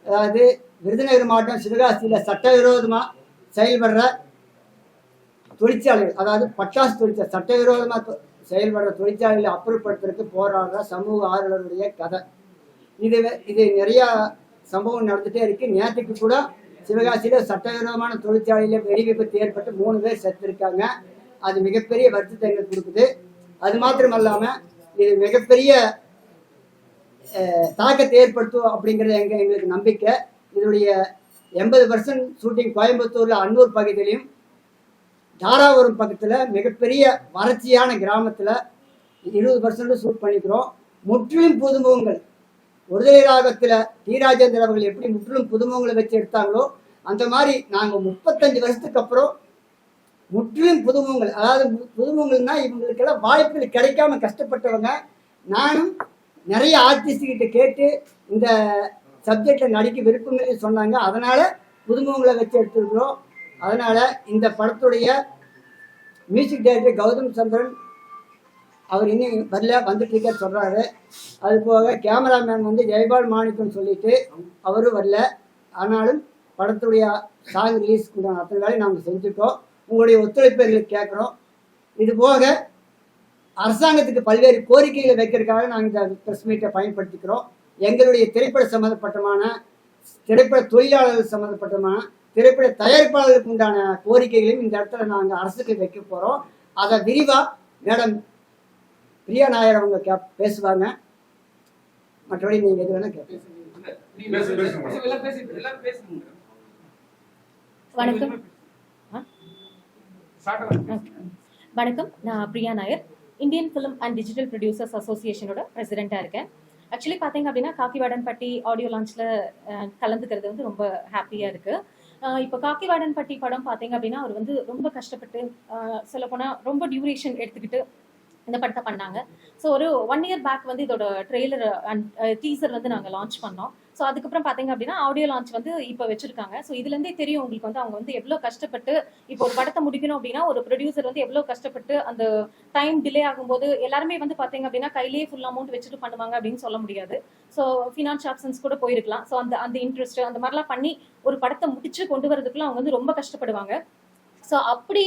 அதாவது விருதுநகர் மாவட்டம் சிவகாசியில் சட்டவிரோதமாக செயல்படுற தொழிற்சாலைகள், அதாவது பட்டாசு தொழிற்சாலை, சட்டவிரோதமாக செயல்படுற தொழிற்சாலைகளை அப்புறப்படுத்துறதுக்கு போராடுற சமூக ஆர்வலருடைய கதை. இது நிறையா சம்பவம் நடந்துகிட்டே இருக்கு. நேற்றுக்கு கூட சிவகாசியில் சட்டவிரோதமான தொழிற்சாலையில் வெடி விபத்து ஏற்பட்டு 3 பேர் செத்துருக்காங்க. அது மிகப்பெரிய வருத்தத்தை எங்களுக்கு கொடுக்குது. அது மாத்திரம் இல்லாமல் இது மிகப்பெரிய தாக்கத்தை ஏற்படுத்தும் அப்படிங்கிறது எங்களுக்கு நம்பிக்கை. இதனுடைய 80% ஷூட்டிங் கோயம்புத்தூரில் அன்னூர் பகுதியிலையும் தாராபுரம் பக்கத்தில் மிகப்பெரிய வறட்சியான கிராமத்தில் 20% ஷூட் பண்ணிக்கிறோம். முற்றிலும் புதுமுகங்கள், ஒருதலை ராகத்தில் டி ராஜேந்திர அவர்கள் எப்படி முற்றிலும் புதுமுகங்களை வச்சு எடுத்தாங்களோ அந்த மாதிரி நாங்கள் 35 வருஷத்துக்கு அப்புறம் முற்றிலும் புதுமுகங்கள், அதாவது புதுமுகங்கள்னா இவங்களுக்கெல்லாம் வாய்ப்புகள் கிடைக்காம கஷ்டப்பட்டவங்க. நானும் நிறைய ஆர்டிஸ்ட்கிட்ட கேட்டு இந்த சப்ஜெக்டில் நடிக்க விருப்பங்களே சொன்னாங்க. அதனால் புதுமுகங்களை வச்சு எடுத்துருக்கிறோம். அதனால் இந்த படத்துடைய மியூசிக் டைரக்டர் கௌதம் சந்திரன் அவர் இன்னும் வரல, வந்துட்டு இருக்க சொல்கிறாரு. அது போக கேமராமேன் வந்து ஜெயபால் மாணிக்கம் சொல்லிட்டு அவரும் வரல. ஆனாலும் படத்துடைய சாங் ரிலீஸ்க்கு அத்தனை வேலையை நாங்கள் செஞ்சுட்டோம். உங்களுடைய ஒத்துழைப்பு எங்களுக்கு கேட்குறோம். இது போக அரசாங்கத்துக்கு பல்வேறு கோரிக்கைகளை வைக்கிறதுக்காக நாங்கள் இந்த ப்ரெஸ் மீட்டை பயன்படுத்திக்கிறோம். எங்களுடைய திரைப்பட சம்மந்தப்பட்டமான, திரைப்பட தொழிலாளர்கள் சம்மந்தப்பட்டமான, திரைப்பட தயாரிப்பாளர்களுக்கு உண்டான கோரிக்கைகளையும் இந்த இடத்துல நாங்கள் அரசுக்கு வைக்க போகிறோம். அதை விரிவாக மேடம் பிரியா நாயர் அவங்க பேசுவாங்க. மற்றபடி நீங்கள் எது வேணால் கேட்பீங்க. வணக்கம். வணக்கம், நான் Priya Nair, Indian film and digital producers அசோசியேஷனோட பிரசிடென்ட்டாக இருக்கேன். ஆக்சுவலி பார்த்தீங்க அப்படின்னா காக்கிவாடன்பட்டி ஆடியோ லான்ச்சில் கலந்துக்கிறது வந்து ரொம்ப ஹாப்பியாக இருக்குது. இப்போ காக்கிவாடன்பட்டி படம் பார்த்தீங்க அப்படின்னா அவர் வந்து ரொம்ப கஷ்டப்பட்டு சொல்லப்போனால் ரொம்ப டியூரேஷன் எடுத்துக்கிட்டு இந்த படத்தை பண்ணாங்க. ஸோ ஒரு 1 இயர் பேக் வந்து இதோட ட்ரெய்லர் அண்ட் டீசர் வந்து நாங்கள் லான்ச் பண்ணோம். ஸோ அதுக்கப்புறம் பார்த்தீங்க அப்படின்னா ஆடியோ லான்ச் வந்து இப்போ வச்சிருக்காங்க. ஸோ இதுலேருந்தே தெரியும் உங்களுக்கு வந்து அவங்க வந்து எவ்வளோ கஷ்டப்பட்டு இப்போ ஒரு படத்தை முடிக்கணும் அப்படின்னா ஒரு ப்ரொடியூசர் வந்து எவ்வளோ கஷ்டப்பட்டு அந்த டைம் டிலே ஆகும்போது எல்லாருமே வந்து பார்த்தீங்க அப்படின்னா கையிலேயே ஃபுல் அமௌண்ட் வச்சுட்டு பண்ணுவாங்க அப்படின்னு சொல்ல முடியாது. ஸோ ஃபினான்ஸ் ஆப்ஷன்ஸ் கூட போயிருக்கலாம். ஸோ அந்த இன்ட்ரெஸ்ட் அந்த மாதிரிலாம் பண்ணி ஒரு படத்தை முடிச்சு கொண்டு வரதுக்குள்ள அவங்க வந்து ரொம்ப கஷ்டப்படுவாங்க. ஸோ அப்படி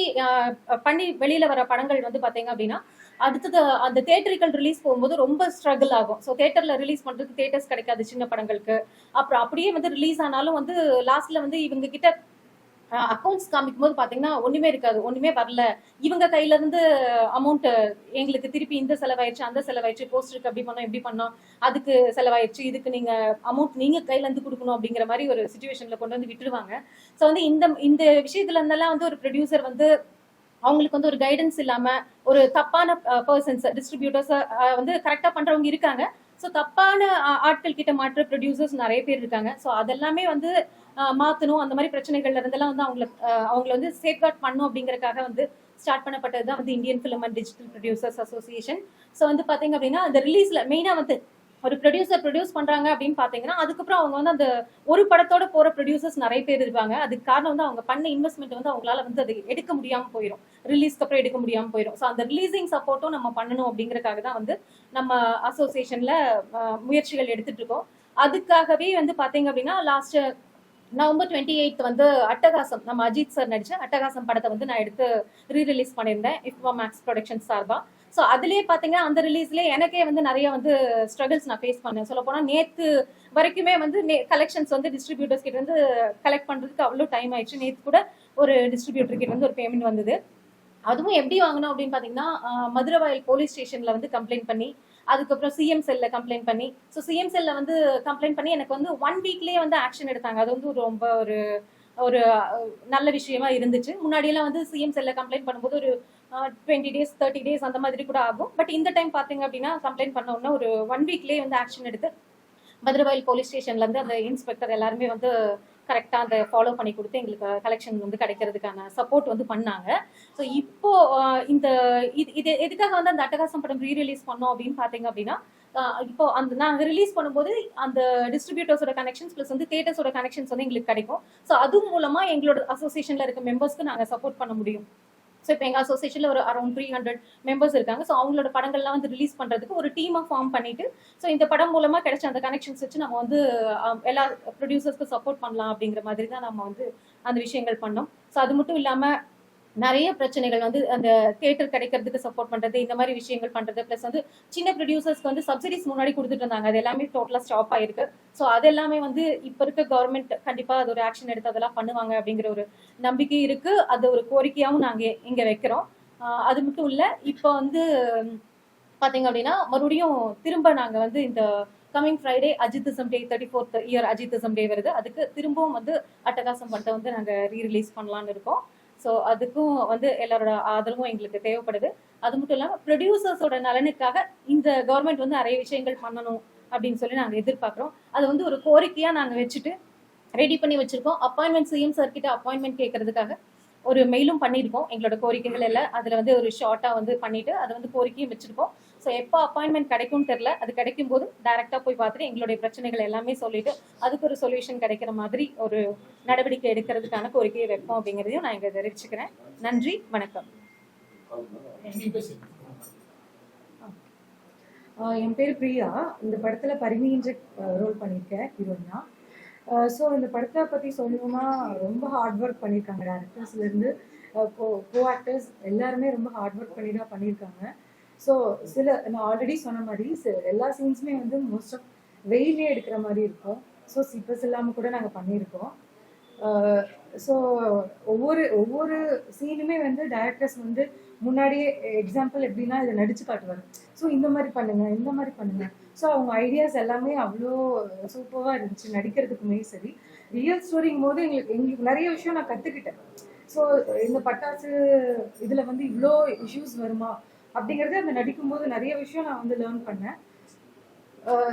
பண்ணி வெளியில வர படங்கள் வந்து பார்த்தீங்க அப்படின்னா அடுத்தது அந்த தியேட்டரிக்கல் ரிலீஸ் போகும்போது ரொம்ப ஸ்ட்ரகிள் ஆகும். ஸோ தியேட்டர்ல ரிலீஸ் பண்றதுக்கு தியேட்டர்ஸ் கிடைக்காது சின்ன படங்களுக்கு. அப்புறம் அப்படியே வந்து ரிலீஸ் ஆனாலும் வந்து லாஸ்ட்ல வந்து இவங்க கிட்ட அக்கௌண்ட்ஸ் காமிக்கும் போது பாத்தீங்கன்னா ஒண்ணுமே இருக்காது, ஒண்ணுமே வரல. இவங்க கையில இருந்து அமௌண்ட் எங்களுக்கு திருப்பி இந்த செலவாயிடுச்சு, அந்த செலவாயிடுச்சு, போஸ்டருக்கு அப்படி பண்ணோம், எப்படி பண்ணோம், அதுக்கு செலவாயிடுச்சு, இதுக்கு நீங்க அமௌண்ட் நீங்க கையில இருந்து கொடுக்கணும் அப்படிங்கிற மாதிரி ஒரு சிச்சுவேஷன்ல கொண்டு வந்து விட்டுருவாங்க. ஸோ வந்து இந்த விஷயத்துல இருந்தெல்லாம் வந்து ஒரு ப்ரொடியூசர் வந்து அவங்களுக்கு வந்து ஒரு கைடன்ஸ் இல்லாம ஒரு தப்பான பர்சன்ஸ் டிஸ்ட்ரிபியூட்டர்ஸ் வந்து கரெக்டா பண்றவங்க இருக்காங்க. ஸோ தப்பான ஆட்கள் கிட்ட மாற்ற ப்ரொடியூசர்ஸ் நிறைய பேர் இருக்காங்க. ஸோ அதெல்லாமே வந்து மாற்றணும். அந்த மாதிரி பிரச்சனைகள்ல இருந்தெல்லாம் வந்து அவங்கள வந்து சேஃப்கார்ட் பண்ணும் அப்படிங்கறக்காக வந்து ஸ்டார்ட் பண்ணப்பட்டது தான் வந்து Indian film and digital producers association. So வந்து பாத்தீங்க அப்படின்னா அந்த ரிலீஸ்ல மெயினா வந்து ஒரு ப்ரொடியூசர் ப்ரொடியூஸ் பண்றாங்க அப்படின்னு பாத்தீங்கன்னா அதுக்கப்புறம் அவங்க வந்து அந்த ஒரு படத்தோட போற ப்ரொடியூசர்ஸ் நிறைய பேர் இருப்பாங்க. அதுக்கு காரணம் வந்து அவங்க பண்ண இன்வெஸ்ட்மெண்ட் வந்து அவங்களால வந்து அது எடுக்க முடியாம போயிடும், ரிலீஸ்க்கு அப்புறம் எடுக்க முடியாம போயிடும். ஸோ அந்த ரிலீசிங் சப்போர்ட்டும் நம்ம பண்ணணும் அப்படிங்கறக்காக தான் வந்து நம்ம அசோசியேஷன்ல முயற்சிகள் எடுத்துட்டு இருக்கோம். அதுக்காகவே வந்து பாத்தீங்க அப்படின்னா லாஸ்ட் நவம்பர் 28 வந்து அட்டகாசம், நம்ம அஜித் சார் நடிச்ச அட்டகாசம் படத்தை வந்து நான் எடுத்து ரீரிலீஸ் பண்ணியிருந்தேன் இஃப்வா மேக்ஸ் ப்ரொடக்ஷன் சார்பா. ஸோ அதுலேயே பார்த்தீங்கன்னா அந்த ரிலீஸ்லேயே எனக்கே வந்து நிறைய வந்து ஸ்ட்ரகிள்ஸ் நான் ஃபேஸ் பண்ணேன். சொல்ல போனால் நேற்று வரைக்குமே வந்து கலெக்ஷன்ஸ் வந்து டிஸ்ட்ரிபியூட்டர்ஸ் கிட்ட வந்து கலெக்ட் பண்ணுறதுக்கு அவ்வளோ டைம் ஆயிடுச்சு. நேற்று கூட ஒரு டிஸ்ட்ரிபியூட்டர் கிட்ட வந்து ஒரு பேமெண்ட் வந்தது. அதுவும் எப்படி வாங்கணும் அப்படின்னு பார்த்தீங்கன்னா மதுரவாயல் போலீஸ் ஸ்டேஷனில் வந்து கம்ப்ளைண்ட் பண்ணி, அதுக்கப்புறம் சிஎம் செல்ல கம்ப்ளைண்ட் பண்ணி, ஸோ சிஎம் செல்ல வந்து கம்ப்ளைண்ட் பண்ணி எனக்கு வந்து 1 வீக்லேயே வந்து ஆக்ஷன் எடுத்தாங்க. அது வந்து ரொம்ப ஒரு நல்ல விஷயமா இருந்துச்சு. முன்னாடியெல்லாம் வந்து சிஎம் செல்ல கம்ப்ளைண்ட் பண்ணும்போது ஒரு 20 days 30 days அந்த மாதிரி கூட ஆகும். பட் இந்த டைம் பார்த்தீங்க அப்படின்னா கம்ப்ளைண்ட் பண்ண உடனே ஒரு 1 வீக்லேயே வந்து ஆக்ஷன் எடுத்து மதுரவாயல் போலீஸ் ஸ்டேஷன்ல இருந்து அந்த இன்ஸ்பெக்டர் எல்லாருமே வந்து கரெக்டா அந்த ஃபாலோ பண்ணி கொடுத்து எங்களுக்கு கலெக்ஷன் வந்து கிடைக்கிறதுக்கான சப்போர்ட் வந்து பண்ணாங்க. ஸோ இப்போ இந்த இது எதுக்காக வந்து அந்த அட்டகாசம் படம் ரீரிலீஸ் பண்ணோம் அப்படின்னு பாத்தீங்க அப்படின்னா இப்போ அந்த நாங்கள் ரிலீஸ் பண்ணும்போது அந்த டிஸ்ட்ரிபியூட்டர்ஸோட கனெக்ஷன்ஸ் ப்ளஸ் வந்து தியேட்டர்ஸோட கனெக்ஷன்ஸ் வந்து எங்களுக்கு கிடைக்கும். ஸோ அது மூலமா எங்களோட அசோசியேஷன்ல இருக்க மெம்பர்ஸ்க்கு நாங்கள் சப்போர்ட் பண்ண முடியும். ஸோ இப்போ எங்கள் அசோசியேஷனில் ஒரு அரௌண்ட் 300 மெம்பர்ஸ் இருக்காங்க. ஸோ அவங்களோட படங்கள்லாம் வந்து ரிலீஸ் பண்ணுறதுக்கு ஒரு டீமாக ஃபார்ம் பண்ணிட்டு, ஸோ இந்த படம் மூலமாக கிடைச்ச அந்த கனெக்ஷன்ஸ் வச்சு நம்ம வந்து எல்லா ப்ரொடியூசர்ஸ்க்கு சப்போர்ட் பண்ணலாம் அப்படிங்கிற மாதிரி தான் நம்ம வந்து அந்த விஷயங்கள் பண்ணோம். ஸோ அது மட்டும் இல்லாமல் நிறைய பிரச்சனைகள் வந்து அந்த தியேட்டர் கிடைக்கிறதுக்கு சப்போர்ட் பண்றது, இந்த மாதிரி விஷயங்கள் பண்றது, பிளஸ் வந்து சின்ன ப்ரொடியூசர்ஸ்க்கு வந்து சப்சிடிஸ் முன்னாடி கொடுத்துட்டு இருந்தாங்க, அது எல்லாமே டோட்டலா ஸ்டாப் ஆயிருக்கு. ஸோ அது எல்லாமே வந்து இப்ப இருக்க கவர்மெண்ட் கண்டிப்பா அது ஒரு ஆக்ஷன் எடுத்து அதெல்லாம் பண்ணுவாங்க அப்படிங்கிற ஒரு நம்பிக்கை இருக்கு. அது ஒரு கோரிக்கையாவும் நாங்க இங்க வைக்கிறோம். அது மட்டும் இல்ல, இப்போ வந்து பாத்தீங்க அப்படின்னா மறுபடியும் திரும்ப நாங்க வந்து இந்த கமிங் ஃப்ரைடே அஜித்திசம் டே 34th இயர் அஜித்திசம் டே வருது. அதுக்கு திரும்பவும் வந்து அட்டகாசம் படத்தை வந்து நாங்க ரீரிலீஸ் பண்ணலான்னு இருக்கோம். ஸோ அதுக்கும் வந்து எல்லாரோட ஆதரவும் எங்களுக்கு தேவைப்படுது. அது மட்டும் இல்லாமல் ப்ரொடியூசர்ஸோட நலனுக்காக இந்த கவர்மெண்ட் வந்து நிறைய விஷயங்கள் பண்ணணும் அப்படின்னு சொல்லி நாங்கள் எதிர்பார்க்குறோம். அது வந்து ஒரு கோரிக்கையாக நாங்கள் வச்சுட்டு ரெடி பண்ணி வச்சிருக்கோம். அப்பாயின்மெண்ட் சிஎம் சார் கிட்ட அப்பாயின்மெண்ட் கேட்கறதுக்காக ஒரு மெயிலும் பண்ணியிருக்கோம். எங்களோட கோரிக்கைகள் எல்லாம் அதில் வந்து ஒரு ஷார்ட்டாக வந்து பண்ணிட்டு அதை வந்து கோரிக்கையும் வச்சிருக்கோம். ஸோ எப்போ அப்பாயின்மெண்ட் கிடைக்கும்னு தெரில, அது கிடைக்கும் போது டைரெக்டாக போய் பார்த்துட்டு எங்களுடைய பிரச்சனைகள் எல்லாமே சொல்லிட்டு அதுக்கு ஒரு சொல்யூஷன் கிடைக்கிற மாதிரி ஒரு நடவடிக்கை எடுக்கிறதுக்கான கோரிக்கையை வைப்போம் அப்படிங்கிறதையும் நான் இங்கே தெரிவிச்சுக்கிறேன். நன்றி, வணக்கம். என் பேர் பிரியா. இந்த படத்தில் பரிமின்ற ரோல் பண்ணியிருக்கேன், ஹீரோயினா. ஸோ இந்த படத்தை பற்றி சொல்லணும்னா ரொம்ப ஹார்ட் ஒர்க் பண்ணியிருக்காங்க. டேரக்டர்ஸ்லேருந்து கோ ஆக்டர்ஸ் எல்லாருமே ரொம்ப ஹார்ட் ஒர்க் பண்ணி தான் பண்ணியிருக்காங்க. ஸோ நான் ஆல்ரெடி சொன்ன மாதிரி எல்லா சீன்ஸுமே வந்து மோஸ்ட் ஆஃப் வெயிலே எடுக்கிற மாதிரி இருக்கும். ஸோ சிப்பஸ் இல்லாமல் கூட நாங்கள் பண்ணியிருக்கோம். ஸோ ஒவ்வொரு சீனுமே வந்து டைரக்டர்ஸ் வந்து முன்னாடியே எக்ஸாம்பிள் எப்படின்னா இதை நடிச்சு காட்டுவாங்க. ஸோ இந்த மாதிரி பண்ணுங்க. ஸோ அவங்க ஐடியாஸ் எல்லாமே அவ்வளோ சூப்பராக இருந்துச்சு. நடிக்கிறதுக்குமே சரி, ரியல் ஸ்டோரிங்கும் போது எங்களுக்கு நிறைய விஷயம் நான் கற்றுக்கிட்டேன். ஸோ இந்த பட்டாசு இதில் வந்து இவ்வளோ இஷ்யூஸ் வருமா அப்படிங்கிறது அந்த நடிக்கும்போது நிறைய விஷயம் நான் வந்து லேர்ன் பண்ணேன்.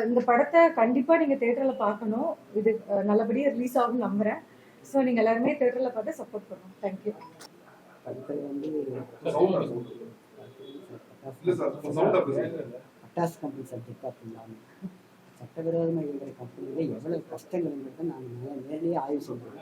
இந்த படத்தை கண்டிப்பாக நீங்கள் தேட்டரில் பார்க்கணும். இது நல்லபடியாக ரிலீஸ் ஆகும் நம்புகிறேன். ஸோ நீங்கள் எல்லாருமே தேட்டரில் பார்த்து சப்போர்ட் பண்ணணும். தேங்க்யூ. பட்டாசு கம்பெனி சப்ஜெக்ட் அப்படின்னாங்க சட்டவிரோதமாக இருக்கிற கம்பெனியில் எவ்வளவு கஷ்டங்கள் நாங்கள் நேரடியே ஆய்வு செய்கிறோம்.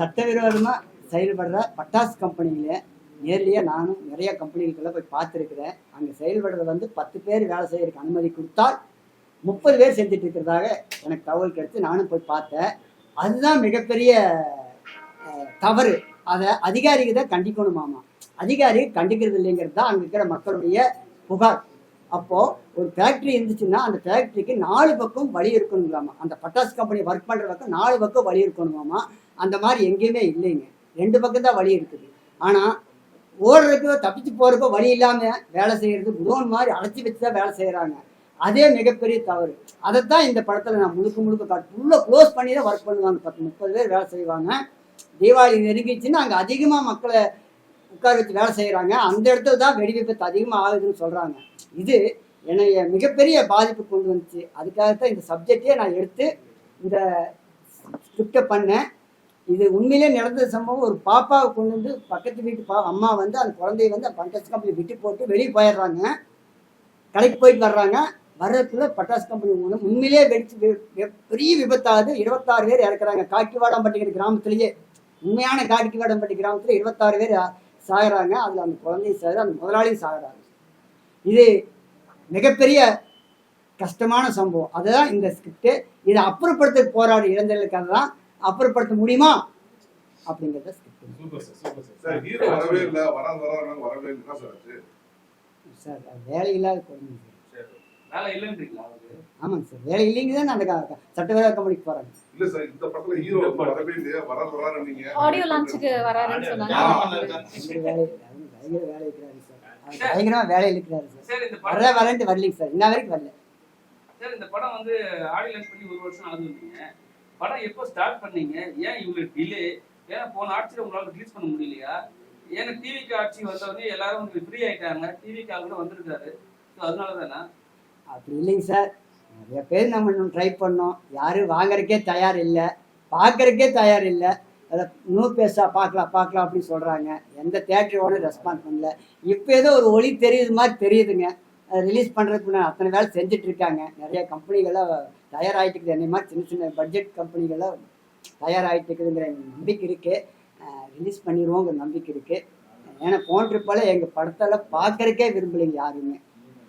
சட்டவிரோதமாக செயல்படுற பட்டாசு கம்பெனியில நேர்லையாக நானும் நிறைய கம்பெனிகளுக்கெல்லாம் போய் பார்த்துருக்குறேன். அங்கே செயல்படுறது வந்து 10 பேர் வேலை செய்யறதுக்கு அனுமதி கொடுத்தால் 30 பேர் செஞ்சுட்டு இருக்கிறதாக எனக்கு தகவல் கிடைத்து நானும் போய் பார்த்தேன். அதுதான் மிகப்பெரிய தவறு. அதை அதிகாரிகள் தான் கண்டிக்கணுமாமா. அதிகாரி கண்டிக்கிறது இல்லைங்கிறது தான் அங்கே இருக்கிற மக்களுடைய புகார். அப்போது ஒரு ஃபேக்ட்ரி இருந்துச்சுன்னா அந்த ஃபேக்ட்ரிக்கு 4 பக்கம் வழி இருக்கணுங்களாமா. அந்த பட்டாசு கம்பெனி ஒர்க் பண்ணுற பக்கம் 4 பக்கம் வழி இருக்கணுமாமா. அந்த மாதிரி எங்கேயுமே இல்லைங்க, 2 பக்கம் தான் வழி இருக்குது. ஆனால் ஓடுறதுக்கோ தப்பிச்சு போகிறக்கோ வழி இல்லாமல் வேலை செய்கிறது, குடோன் மாதிரி அடைச்சி வச்சு தான் வேலை செய்கிறாங்க. அதே மிகப்பெரிய தவறு. அதைத்தான் இந்த படத்தில் நான் முழுக்க காட்டு ஃபுல்லாக க்ளோஸ் பண்ணி தான் ஒர்க் பண்ணுவாங்க. 10-30 பேர் வேலை செய்வாங்க. தீபாவளி நெருங்கிச்சுன்னா அங்கே அதிகமாக மக்களை உட்கார வச்சு வேலை செய்கிறாங்க. அந்த இடத்துல தான் வெடி விபத்து அதிகமாக ஆகுதுன்னு சொல்கிறாங்க. இது என்னைய மிகப்பெரிய பாதிப்பு கொண்டு வந்துச்சு. அதுக்காகத்தான் இந்த சப்ஜெக்டே நான் எடுத்து இந்த ஸ்கிரிப்டை பண்ணேன். இது உண்மையிலே நடந்த சம்பவம். ஒரு பாப்பாவை கொண்டு வந்து பக்கத்து வீட்டு அம்மா வந்து அந்த குழந்தைய வந்து பட்டாசு கம்பெனி விட்டு போட்டு வெளியே போயிடுறாங்க. கடைக்கு போயிட்டு வர்றாங்க. வர்றதுக்குள்ள பட்டாசு கம்பெனி உண்மையிலே வெடிச்சு பெரிய விபத்தாகுது. 26 பேர் இறக்குறாங்க. காக்கிவாடம்பட்டிங்கிற கிராமத்திலேயே, உண்மையான காக்கிவாடம்பட்டி கிராமத்தில் 26 பேர் சாகுறாங்க. அதில் அந்த குழந்தையும் சாகுது, அந்த முதலாளியும் சாகுறாங்க. இது மிகப்பெரிய கஷ்டமான சம்பவம். அதுதான் இந்த ஸ்கிரிப்ட். இதை அப்புறப்படுத்த போராடும் இளைஞர்களுக்காக தான். அப்புறப்படுத்த முடியுமா அப்படிங்கிறத சார் வேலை இல்லாத குழந்தைங்க. ஆமாங்க சார், வேலை இல்லைங்க தான் அந்த சட்டவிரோத கம்பெனிக்கு போறாங்க. ஆடியோ லான்ச்சுக்கு வராருன்னு சொன்னாங்க. பயங்கர வேலை இருக்கிறாரு சார், பயங்கரமா வேலை இருக்கிறாரு சார். வரேன்ட்டு வரலைங்க சார், இன்ன வரைக்கும் வரல சார். இந்த படம் வந்து ஆடியோ லான்ச் பண்ணி 1 வருஷம் ஆகுதுங்க. படம் எப்போ ஸ்டார்ட் பண்ணீங்க? ஏன் இவ்வளவு டிலே? ஏன்னா போன ஆட்சியில் உங்களால ரிலீஸ் பண்ண முடியலையா? ஏன்னா டிவிக்கு ஆட்சி வந்தவொடனே எல்லாரும் ஃப்ரீ ஆயிட்டாங்க. டிவிக்கு ஆள் கூட வந்திருக்காரு. ஸோ அதனால தானே? அப்படி இல்லைங்க சார். நிறைய பேர் நம்ம இன்னும் ட்ரை பண்ணோம். யாரும் வாங்குறதுக்கே தயார் இல்லை, பார்க்கறதுக்கே தயார் இல்லை. அதை பேசா பார்க்கலாம் அப்படின்னு சொல்கிறாங்க. எந்த தேட்டரோட ரெஸ்பான்ஸ் பண்ணல. இப்போ ஏதோ ஒரு ஒளி தெரியுது மாதிரி தெரியுதுங்க. அதை ரிலீஸ் பண்ணுறதுக்கு அத்தனை வேலை செஞ்சுட்டு இருக்காங்க. நிறைய கம்பெனிகளாக தயாராகிட்டு என்னை மாதிரி சின்ன சின்ன பட்ஜெட் கம்பெனிகள்லாம் தயாராகிட்டுக்குதுங்கிற நம்பிக்கை இருக்குது. ரிலீஸ் பண்ணிடுவோங்கிற நம்பிக்கை இருக்குது. ஏன்னா போன ட்ரிப்பால் எங்கள் படத்தெல்லாம் பார்க்கறக்கே விரும்பலைங்க யாருமே.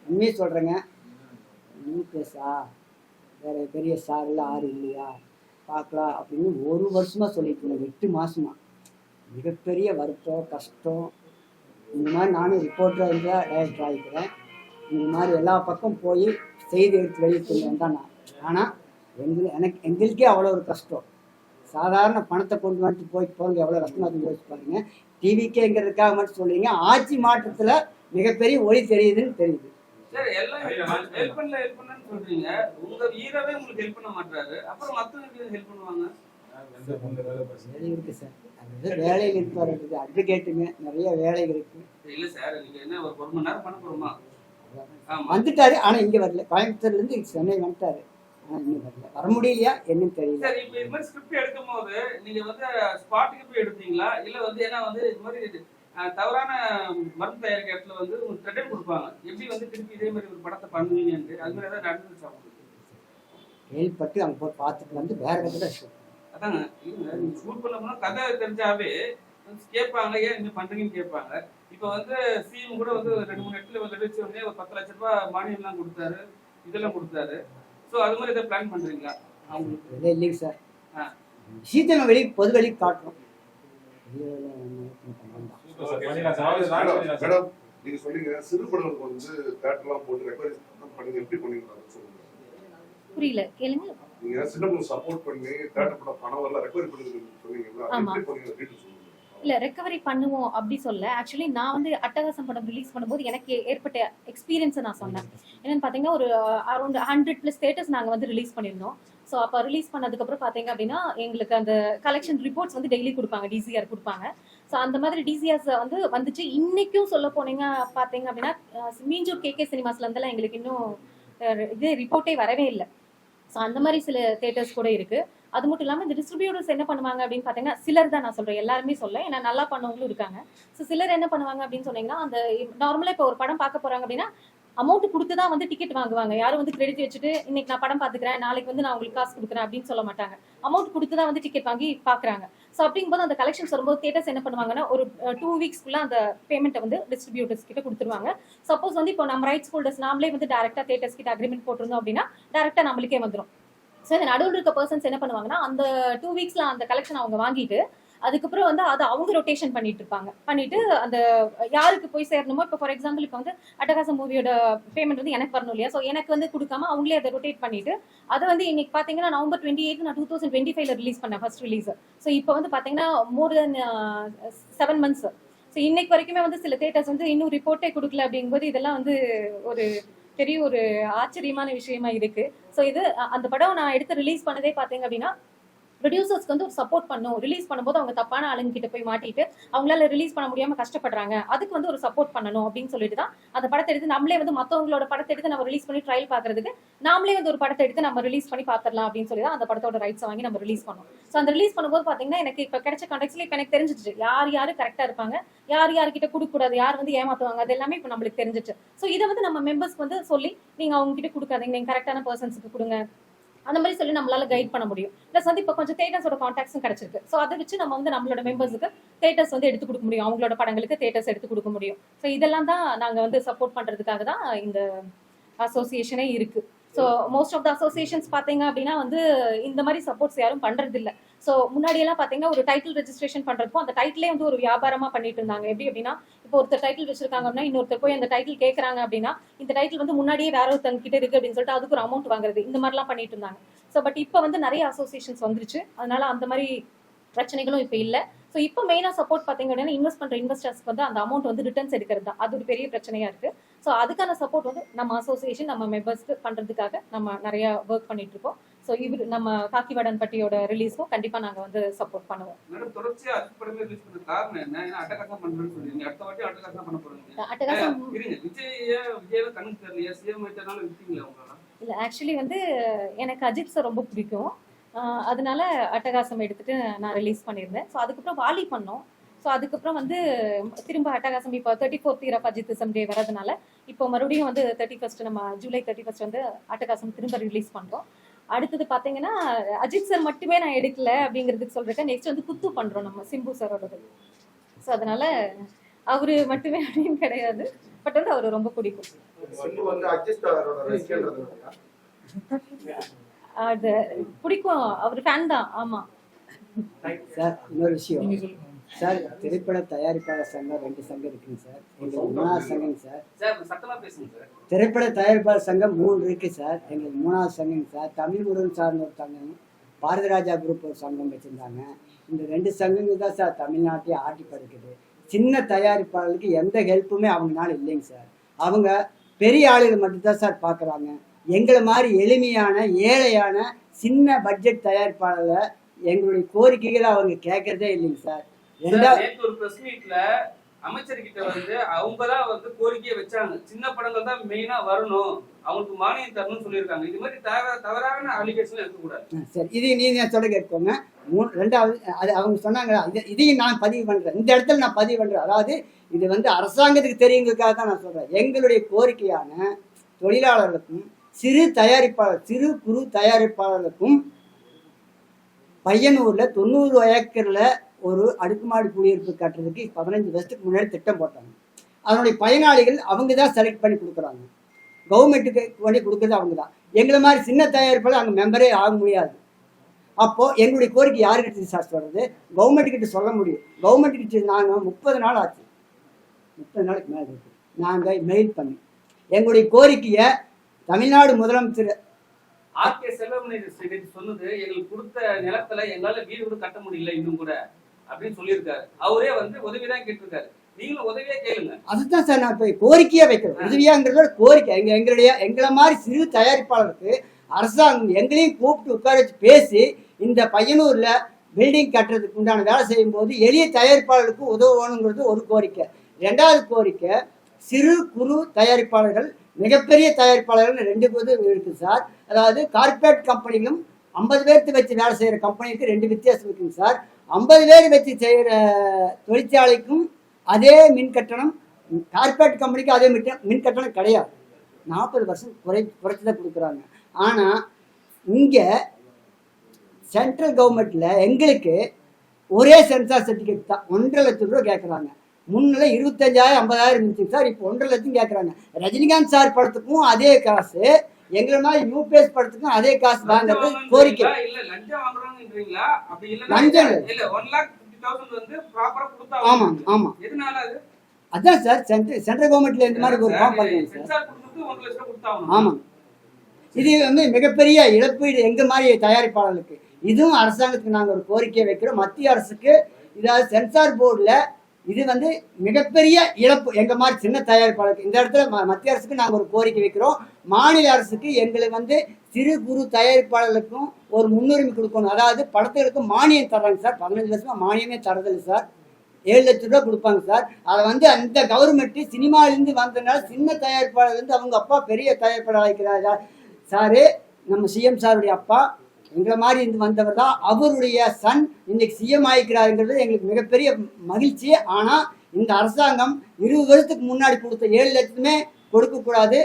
உண்மையை சொல்கிறேங்க. நியூ பேஸா வேறு பெரிய ஸ்டார்லாம் யாரும் இல்லையா பார்க்கலாம் அப்படின்னு ஒரு வருஷமாக சொல்லிட்டு இருந்தேன், 8 மாதமா. மிகப்பெரிய வருத்தம், கஷ்டம். இந்த மாதிரி நானும் ரிப்போர்ட்டராக இருந்தால் டைரக்டர் ஆகிக்கிறேன். இந்த மாதிரி எல்லா பக்கம் போய் செய்தி எடுத்து வெளியிட்டு தான் நான். ஆனால் எங்களுக்கே அவ்வளோ ஒரு கஷ்டம். சாதாரண பணத்தை கொண்டு வந்துட்டு போயிட்டு போங்க எவ்வளோ கஷ்டமாக இருந்து யோசிச்சு பாருங்க. டிவிக்கேங்கிறதுக்காக மட்டும் சொல்றீங்க, ஆட்சி மாற்றத்தில் மிகப்பெரிய ஒளி தெரியுதுன்னு தெரியுது. சரி, எல்லாம் ஹெல்ப் பண்ணலன்னு சொல்றீங்க. உங்க ஹீரோவே உங்களுக்கு ஹெல்ப் பண்ண மாட்டாரு, அப்புறம் மத்தவங்களுக்கு ஹெல்ப் பண்ணுவாங்க. வேலை இருக்கு சார், அது வேலையில் இருப்பாரு. அட்வொகேட்டுங்க நிறைய வேலை இருக்கு. இல்ல சார், நீங்க என்ன ஒரு 1 மணி நேரம் பண்ண போறோமா? வந்துட்டாரு, ஆனா இங்க வரல. கோயம்புத்தூர்ல இருந்து சென்னை வந்துட்டாரு, ஆனா இன்னும் வரல. வர முடியலையா என்னன்னு தெரியல. சரி, இப்போ இது மாதிரி ஸ்கிரிப்ட் எடுக்கும் போது நீங்க வந்து ஸ்பாட்டுக்கு போய் எடுத்தீங்களா, இல்ல வந்து ஏன்னா வந்து இது மாதிரி தவறான மருந்து தயாரிக்கிற இடத்துல வந்து உங்களுக்கு கிரெடிட் கொடுப்பாங்க, எப்படி வந்து திருப்பி இதே மாதிரி ஒரு படத்தை பண்ணுவீங்கன்ட்டு அது மாதிரி ஏதாவது நடந்துச்சா உங்களுக்கு? கேள்விப்பட்டு அங்கே போய் பார்த்துட்டு வந்து வேற கதை ஷூட். அதாங்க, இல்லைங்க, நீங்க ஷூட் பண்ண கதை தெரிஞ்சாவே கேட்பாங்க, ஏன் நீங்க பண்றீங்கன்னு கேட்பாங்க. இப்போ வந்து சிஎம் கூட வந்து 2-3 இடத்துல வந்து வச்சு உடனே ஒரு 10 லட்ச ரூபாய் மானியம்லாம் கொடுத்தாரு, இதெல்லாம் கொடுத்தாரு. ஸோ அது மாதிரி எதாவது பிளான் பண்றீங்களா? அவங்களுக்கு இல்லை இல்லைங்க சார். விஷயத்தை வெளி பொது வெளி காட்டுறோம். மேடம், நீங்க சொன்னீங்க சிறு படங்களுக்கு வந்து தேட்டர்லாம் போட்டு ரெக்வயர் பண்ணி எப்படி பண்ணீங்க சொல்லுங்க. புரியல, கேளுங்க. நீங்க சின்ன படம் சப்போர்ட் பண்ணி தேட்டர் படம் பணம் வரல ரெக்வயர் பண்ணி சொன்னீங்களா, எப்படி பண்ணீங்க டீடைல் சொல்லுங்க. இல்ல, ரெக்கவரி பண்ணுவோம் அப்படி சொல்ல. ஆக்சுவலி நான் வந்து அட்டகாசம் படம் ரிலீஸ் பண்ணும்போது எனக்கு ஏற்பட்ட எக்ஸ்பீரியன்ஸை நான் சொன்னேன். என்னன்னு பார்த்தீங்கன்னா, ஒரு அரௌண்ட் 100+ தேட்டர்ஸ் நாங்கள் வந்து ரிலீஸ் பண்ணியிருந்தோம். ஸோ அப்போ ரிலீஸ் பண்ணதுக்கப்புறம் பார்த்தீங்க அப்படின்னா எங்களுக்கு அந்த கலெக்ஷன் ரிப்போர்ட்ஸ் வந்து டெய்லி கொடுப்பாங்க, டிசிஆர் கொடுப்பாங்க. ஸோ அந்த மாதிரி டிசிஆர்ஸ் வந்து வந்துச்சு. இன்னைக்கும் சொல்ல போனீங்க பார்த்தீங்க அப்படின்னா மீஞ்சூர் கேகே சினிமாஸ்ல இருந்தெல்லாம் எங்களுக்கு இன்னும் இது ரிப்போர்ட்டே வரவே இல்லை. ஸோ அந்த மாதிரி சில தேட்டர்ஸ் கூட இருக்கு. அது மட்டும் இல்லாமல் இந்த டிஸ்ட்ரிபியூட்டர்ஸ் என்ன பண்ணுவாங்க அப்படின்னு பார்த்தீங்கன்னா, சிலர் தான் நான் சொல்றேன், எல்லாருமே சொல்ல, ஏன்னா நல்லா பண்ணவங்களும் இருக்காங்க. ஸோ சிலர் என்ன பண்ணுவாங்க அப்படின்னு சொன்னீங்கன்னா, அந்த நார்மலாக இப்போ ஒரு படம் பார்க்க போறாங்க அப்படின்னா அமௌண்ட் கொடுத்து தான் வந்து டிக்கெட் வாங்குவாங்க. யாரும் வந்து கிரெடிட் வச்சுட்டு இன்னைக்கு நான் படம் பார்த்துக்கிறேன், நாளைக்கு வந்து நான் உங்களுக்கு காசு கொடுக்குறேன் அப்படின்னு சொல்ல மாட்டாங்க. அமௌண்ட் கொடுத்து தான் வந்து டிக்கெட் வாங்கி பார்க்குறாங்க. ஸோ அப்படிங்கும்போது அந்த கலெக்ஷன்ஸ் வரும்போது தேட்டர்ஸ் என்ன பண்ணுவாங்கன்னா, ஒரு 2 வீக்ஸ்க்குள்ள அந்த பேமெண்ட்டை வந்து டிஸ்ட்ரிபியூட்டர்ஸ் கிட்ட கொடுத்துருவாங்க. சப்போஸ் வந்து இப்போ நம்ம ரைட்ஸ் ஹோல்டர்ஸ் நாமளே வந்து டேரக்டா தேட்டர்ஸ் கிட்ட அக்ரிமெண்ட் போட்டிருந்தோம் அப்படின்னா டேரக்டா நம்மளுக்கே வந்துடும். ஸோ இந்த நடுவில் இருக்க பர்சன்ஸ் என்ன பண்ணுவாங்கன்னா, அந்த 2 வீக்ஸ்ல அந்த கலெக்ஷன் அவங்க வாங்கிட்டு அதுக்கப்புறம் வந்து அதை அவங்க ரொட்டேஷன் பண்ணிட்டு இருப்பாங்க. பண்ணிட்டு அந்த யாருக்கு போய் சேரணுமோ, இப்போ ஃபார் எக்ஸாம்பிள் இப்போ வந்து அட்டகாசம் மூவியோட பேமெண்ட் வந்து எனக்கு வரணும் இல்லையா, ஸோ எனக்கு வந்து கொடுக்காம அவங்களே அதை ரொட்டேட் பண்ணிட்டு அதை வந்து இன்னைக்கு பார்த்தீங்கன்னா November 28 நான் 2025 ரிலீஸ் பண்ணேன் ஃபர்ஸ்ட் ரிலீஸ். ஸோ இப்போ வந்து பார்த்தீங்கன்னா மோர் தென் 7 months. ஸோ இன்னைக்கு வரைக்குமே வந்து சில தேட்டர்ஸ் வந்து இன்னும் ரிப்போர்ட்டே கொடுக்கல. அப்படிங்கும்போது இதெல்லாம் வந்து ஒரு பெரிய ஒரு ஆச்சரியமான விஷயமா இருக்கு. ஸோ இது அந்த படம் நான் எடுத்து ரிலீஸ் பண்ணதே பார்த்தீங்க அப்படின்னா ப்ரொடியூசர்ஸ்க்கு வந்து ஒரு சப்போர்ட் பண்ணும். ரிலீஸ் பண்ணும்போது அவங்க தப்பான ஆளுங்க கிட்ட போய் மாட்டிட்டு அவங்களால ரிலீஸ் பண்ண முடியாம கஷ்டப்படுறாங்க, அதுக்கு வந்து ஒரு சப்போர்ட் பண்ணணும் அப்படின்னு சொல்லிட்டு தான் அந்த படத்தை எடுத்து நம்மளே வந்து மற்றவங்களோட படத்தை எடுத்து நம்ம ரிலீஸ் பண்ணி ட்ரையல் பார்க்கறதுக்கு நாமளே வந்து ஒரு படத்தை எடுத்து நம்ம ரிலீஸ் பண்ணி பார்த்துடலாம் அப்படின்னு சொல்லி தான் அந்த படத்தோட ரைட்ஸ் வாங்கி நம்ம ரிலீஸ் பண்ணோம். ஸோ அந்த ரிலீஸ் பண்ணும்போது பார்த்தீங்கன்னா எனக்கு இப்போ கிடைச்ச கான்டெக்ட்ல இப்போ எனக்கு தெரிஞ்சிச்சு யார் கரெக்டாக இருப்பாங்க, யார்கிட்ட கொடுக்கக்கூடாது, யார் வந்து ஏமாத்துவாங்க, அது எல்லாமே இப்போ நம்மளுக்கு தெரிஞ்சிச்சு. ஸோ இதை வந்து நம்ம மெம்பர்ஸ்க்கு வந்து சொல்லி நீங்கள் அவங்க கிட்ட கொடுக்காதீங்க, நீங்கள் கரெக்டான பர்சன்ஸுக்கு கொடுங்க, அந்த மாதிரி சொல்லி நம்மளால கைட் பண்ண முடியும். ப்ளஸ் வந்து இப்போ கொஞ்சம் தேட்டர்ஸோட கான்டாக்ட்ஸும் கிடைச்சிருக்கு. ஸோ அதை வச்சு நம்ம வந்து நம்மளோட மெம்பர்ஸுக்கு தேட்டர்ஸ் வந்து எடுத்து கொடுக்க முடியும், அவங்களோட படங்களுக்கு தேட்டர்ஸ் எடுத்து கொடுக்க முடியும். ஸோ இதெல்லாம் தான் நாங்கள் வந்து சப்போர்ட் பண்ணுறதுக்காக தான் இந்த அசோசியேஷனே இருக்கு. So most of the associations பார்த்தீங்க அப்படின்னா வந்து இந்த மாதிரி சப்போர்ட்ஸ் யாரும் பண்றது இல்லை. ஸோ முன்னாடியெல்லாம் பார்த்தீங்கன்னா ஒரு டைட்டில் ரெஜிஸ்ட்ரேஷன் பண்ணுறதுக்கும் அந்த டைட்டிலே வந்து ஒரு வியாபாரமாக பண்ணிட்டு இருந்தாங்க. எப்படி அப்படின்னா இப்போ ஒருத்தர் டைட்டில் வச்சிருக்காங்க அப்படின்னா இன்னொருத்தர் போய் அந்த டைட்டில் கேட்குறாங்க அப்படின்னா இந்த டைட்டில் வந்து முன்னாடியே வேற ஒருத்தங்க கிட்ட இருக்கு அப்படின்னு சொல்லிட்டு அதுக்கு ஒரு அமௌண்ட் வாங்குறது, இந்த மாதிரிலாம் பண்ணிட்டு இருந்தாங்க. ஸோ பட் இப்போ வந்து நிறைய அசோசியேஷன்ஸ் வந்துருச்சு, அதனால அந்த மாதிரி பிரச்சனைகளும் இப்போ இல்லை. ஸோ இப்போ மெயினாக சப்போர்ட் பார்த்தீங்க அப்படின்னா இன்வெஸ்ட் பண்ணுற இன்வெஸ்டர்ஸ்க்கு வந்து அந்த அமௌண்ட் வந்து ரிட்டர்ன்ஸ் எடுக்கிறது தான், அது ஒரு பெரிய பிரச்சனையா இருக்கு. ஸோ அதுக்கான சப்போர்ட் வந்து நம்ம அசோசியேஷன் நம்ம மெம்பர்ஸ்க்கு பண்றதுக்காக நம்ம நிறைய ஒர்க் பண்ணிட்டு இருக்கோம். ஸோ இவர் நம்ம காக்கிவாடன் பட்டியோட ரிலீஸும் கண்டிப்பா நாங்க வந்து சப்போர்ட் பண்ணுவோம். மேடம், தொடர்ச்சியா அதுக்கு படமே ரிலீஸ் பண்ண காரணம் என்ன? ஏன்னா அட்டகாசம் பண்றேன்னு சொல்றீங்க, அடுத்த வாட்டி அட்டகாசம் பண்ண போறீங்க. அட்டகாசம் இருங்க, விஜய் கண்ணுக்கு தெரியலையா, சிஎம் ஆயிட்டனால விட்டீங்களா உங்களால? இல்ல, ஆக்சுவலி வந்து எனக்கு அஜித் சார் ரொம்ப பிடிக்கும், அதனால அட்டகாசம் எடுத்துட்டு நான் ரிலீஸ் பண்ணியிருந்தேன். ஸோ அதுக்கப்புறம் வாலி பண்ணோம். ஸோ அதுக்கப்புறம் வந்து திரும்ப அட்டகாசம் இப்போ 34th year of அஜித்திசம் டே வரதுனால இப்போ மறுபடியும் வந்து 31st நம்ம ஜூலை 31st வந்து அட்டகாசம் திரும்ப ரிலீஸ் பண்ணுறோம். அடுத்தது பாத்தீங்கன்னா அஜித் சார் மட்டுமே நான் எடுக்கல அப்படிங்கிறதுக்கு சொல்றேன். நெக்ஸ்ட் வந்து குத்து பண்றோம் நம்ம சிம்பு சாரோடது. ஸோ அதனால அவரு மட்டுமே அப்படின்னு கிடையாது, பட் வந்து அவரு ரொம்ப பிடிக்கும். அது பிடிக்கும், அவர் ஃபேன் தான். ஆமா சார் இன்னொரு விஷயம் சார், திரைப்பட தயாரிப்பாளர் சங்கம் 2 சங்கம் இருக்குங்க சார். எங்களுக்கு 3வது சங்கங்க சார். சத்தமா பேசுங்க சார். திரைப்பட தயாரிப்பாளர் சங்கம் 3 இருக்கு சார். எங்களுக்கு 3வது சங்கங்க சார். தமிழ் முருகன் சார்ந்த ஒரு சங்கம், பாரதிராஜா குரூப் ஒரு சங்கம் வச்சிருந்தாங்க. இந்த 2 சங்கங்கள் தான் சார் தமிழ்நாட்டையே ஆட்டி படுக்குது. சின்ன தயாரிப்பாளர்களுக்கு எந்த ஹெல்ப்புமே அவங்கனால இல்லைங்க சார். அவங்க பெரிய ஆளுகள் மட்டும்தான் சார் பார்க்குறாங்க. எங்களை மாதிரி எளிமையான ஏழையான சின்ன பட்ஜெட் தயாரிப்பாளர்களை எங்களுடைய கோரிக்கைகளை அவங்க கேட்கறதே இல்லைங்க சார். ஒரு பிரஸ் மீட்ல அமைச்சர்கிட்ட வந்து அவங்கதான் வந்து கோரிக்கையை வச்சாங்க, சின்ன படங்கள் தான் மெயினா வரணும், அவங்களுக்கு மானியம் தரணும்னு சொல்லியிருக்காங்க. இது மாதிரி தவறான அலிகேஷன் இருக்கக்கூடாது. சரி, இது நீங்க சொல்ல கேட்போங்க. 2வது அது அவங்க சொன்னாங்க, இதையும் நான் பதிவு பண்றேன், இந்த இடத்துல நான் பதிவு பண்றேன். அதாவது இது வந்து அரசாங்கத்துக்கு தெரியுங்கிறதுக்காக தான் நான் சொல்றேன். எங்களுடைய கோரிக்கையான தொழிலாளர்களுக்கும் சிறு குறு தயாரிப்பாளர்களுக்கும் பையனூர்ல 90 ஏக்கர்ல ஒரு அடுக்குமாடி குடியிருப்பு கட்டுறதுக்கு 15 வருஷத்துக்கு முன்னாடி திட்டம் போட்டாங்க. அதனுடைய பயனாளிகள் அவங்க தான் செலக்ட் பண்ணி கொடுக்குறாங்க. கவர்மெண்ட்டுக்கு பண்ணி கொடுக்குறது அவங்க தான். எங்களை மாதிரி சின்ன தயாரிப்பாளர் அங்கே மெம்பரே ஆக முடியாது. அப்போது எங்களுடைய கோரிக்கை யாருக்கிட்ட சார் சொல்கிறது? கவர்மெண்ட்டுக்கிட்ட சொல்ல முடியும். கவர்மெண்ட்டுக்கிட்ட நாங்கள் 30 நாள் ஆச்சு, 30 நாளுக்கு மேலே இருக்கு நாங்கள் மெயில் பண்ணி எங்களுடைய கோரிக்கையை தமிழ்நாடு முதலமைச்சர் ஆர்கே செல்வமணி சொன்னது, எங்களுக்கு கொடுத்த நிலத்துல எங்களால வீடு கூட கட்ட முடியல இன்னும் கூட அப்படின்னு சொல்லியிருக்காரு. அவரே வந்து உதவிதான் கேட்டிருக்காரு. நீங்களும் உதவியா கேளுங்க. அதுதான் சார் நான் இப்போ கோரிக்கையா வைக்கிறேன். உதவியாங்கிறதோட கோரிக்கை எங்களை மாதிரி சிறு தயாரிப்பாளருக்கு அரசாங்கம் எங்களையும் கூப்பிட்டு உட்கார வச்சு பேசி இந்த பையனூர்ல பில்டிங் கட்டுறதுக்கு உண்டான வேலை செய்யும் போது எளிய தயாரிப்பாளருக்கு உதவணுங்கிறது ஒரு கோரிக்கை. 2வது கோரிக்கை, சிறு குறு தயாரிப்பாளர்கள் மிகப்பெரிய தயாரிப்பாளர்கள் 2 பேர் இருக்கு சார். அதாவது கார்பரேட் கம்பெனிகளும் 50 பேர்த்து வச்சு வேலை செய்கிற கம்பெனிக்கு 2 வித்தியாசம் இருக்குங்க சார். 50 பேர் வச்சு செய்கிற தொழிற்சாலைக்கும் அதே மின் கட்டணம், கார்பரேட் கம்பெனிக்கு அதே மின் கட்டணம் கிடையாது. 40% குறைச்சி தான் கொடுக்குறாங்க. ஆனால் இங்கே சென்ட்ரல் கவர்மெண்ட்டில் எங்களுக்கு ஒரே சென்சார் சர்டிஃபிகேட் தான் 1.5 லட்சம் ரூபா கேட்குறாங்க. முன்னில் 25,000 50,000 இருந்துச்சு சார், இப்போ 1.5 லட்சம் கேட்குறாங்க. ரஜினிகாந்த் சார் படத்துக்கும் அதே காசு, எங்களை மாதிரி யூபிஎஸ் படத்துக்கும் அதே காசு வாங்குறது கோரிக்கை. ஆமாம் ஆமாம், அதான் சார் சென்ட்ரல் கவர்மெண்ட்ல இந்த மாதிரி ஒரு ஃபார்ம் பண்ணுறாங்க சார். ஆமாம், இது வந்து மிகப்பெரிய இழப்பீடு எங்கள் மாதிரி தயாரிப்பாளர்களுக்கு. இதுவும் அரசாங்கத்துக்கு நாங்கள் ஒரு கோரிக்கையை வைக்கிறோம். மத்திய அரசுக்கு இதாவது சென்சார் போர்டில் இது வந்து மிகப்பெரிய இழப்பு எங்கள் மாதிரி சின்ன தயாரிப்பாளருக்கு. இந்த இடத்துல மத்திய அரசுக்கு நாங்கள் ஒரு கோரிக்கை வைக்கிறோம். மாநில அரசுக்கு எங்களுக்கு வந்து சிறு குறு தயாரிப்பாளர்களுக்கும் ஒரு முன்னுரிமை கொடுக்கணும். அதாவது படத்துகளுக்கு மானியம் தர்றாங்க சார். 15 வருஷமாக மானியமே தரதில்லை சார். 7 லட்சம் ரூபா கொடுப்பாங்க சார். அதை வந்து அந்த கவர்மெண்ட்டு சினிமாவிலேருந்து வந்ததுனால சின்ன தயாரிப்பாளர் வந்து அவங்க அப்பா பெரிய தயாரிப்பாளர் ஆகிக்கிறார் சாரு. நம்ம சிஎம் சாருடைய அப்பா எங்களை மாதிரி இருந்து வந்தவர் தான். அவருடைய சன் இன்னைக்கு சிஎம் ஆகிக்கிறாருங்கிறது எங்களுக்கு மிகப்பெரிய மகிழ்ச்சி. ஆனால் இந்த அரசாங்கம் 20 வருஷத்துக்கு முன்னாடி கொடுத்த 7 லட்சமே கொடுக்கக்கூடாது,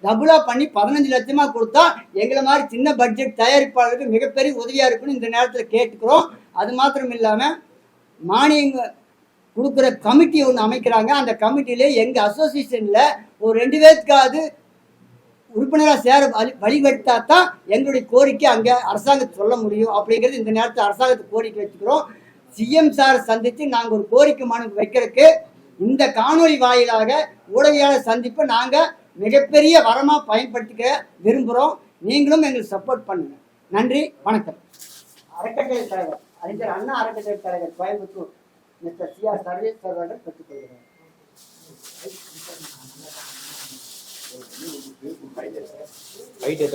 டபுளாக பண்ணி 15 லட்சமாக கொடுத்தா எங்களை மாதிரி சின்ன பட்ஜெட் தயாரிப்பாளருக்கு மிகப்பெரிய உதவியாக இருக்குன்னு இந்த நேரத்தில் கேட்டுக்கிறோம். அது மாத்திரம் இல்லாமல் மானியங்க கொடுக்குற கமிட்டி ஒன்று அமைக்கிறாங்க. அந்த கமிட்டியிலே எங்கள் அசோசியேஷனில் ஒரு 2 பேருக்காவது உறுப்பினராக சேர வழிவகுத்தா தான் எங்களுடைய கோரிக்கை அங்கே அரசாங்கத்தை சொல்ல முடியும். அப்படிங்கிறது இந்த நேரத்தில் அரசாங்கத்தை கோரிக்கை வச்சுக்கிறோம். சிஎம் சார் சந்தித்து நாங்கள் ஒரு கோரிக்கை மனு வைக்கிறதுக்கு இந்த காணொலி வாயிலாக ஊடகவியாளர் சந்திப்பை நாங்கள் மிகப்பெரிய வரமாக பயன்படுத்திக்க விரும்புகிறோம். நீங்களும் எங்களுக்கு சப்போர்ட் பண்ணுங்க. நன்றி, வணக்கம். அறக்கட்டளை தலைவர் அறிஞர் அண்ணா அறக்கட்டளை தலைவர் கோயம்புத்தூர் மிஸ்டர் சி.ஆர். சர்வேஸ்வர் அவர்கள் பெற்றுக்கொள்கிறார். வெளியே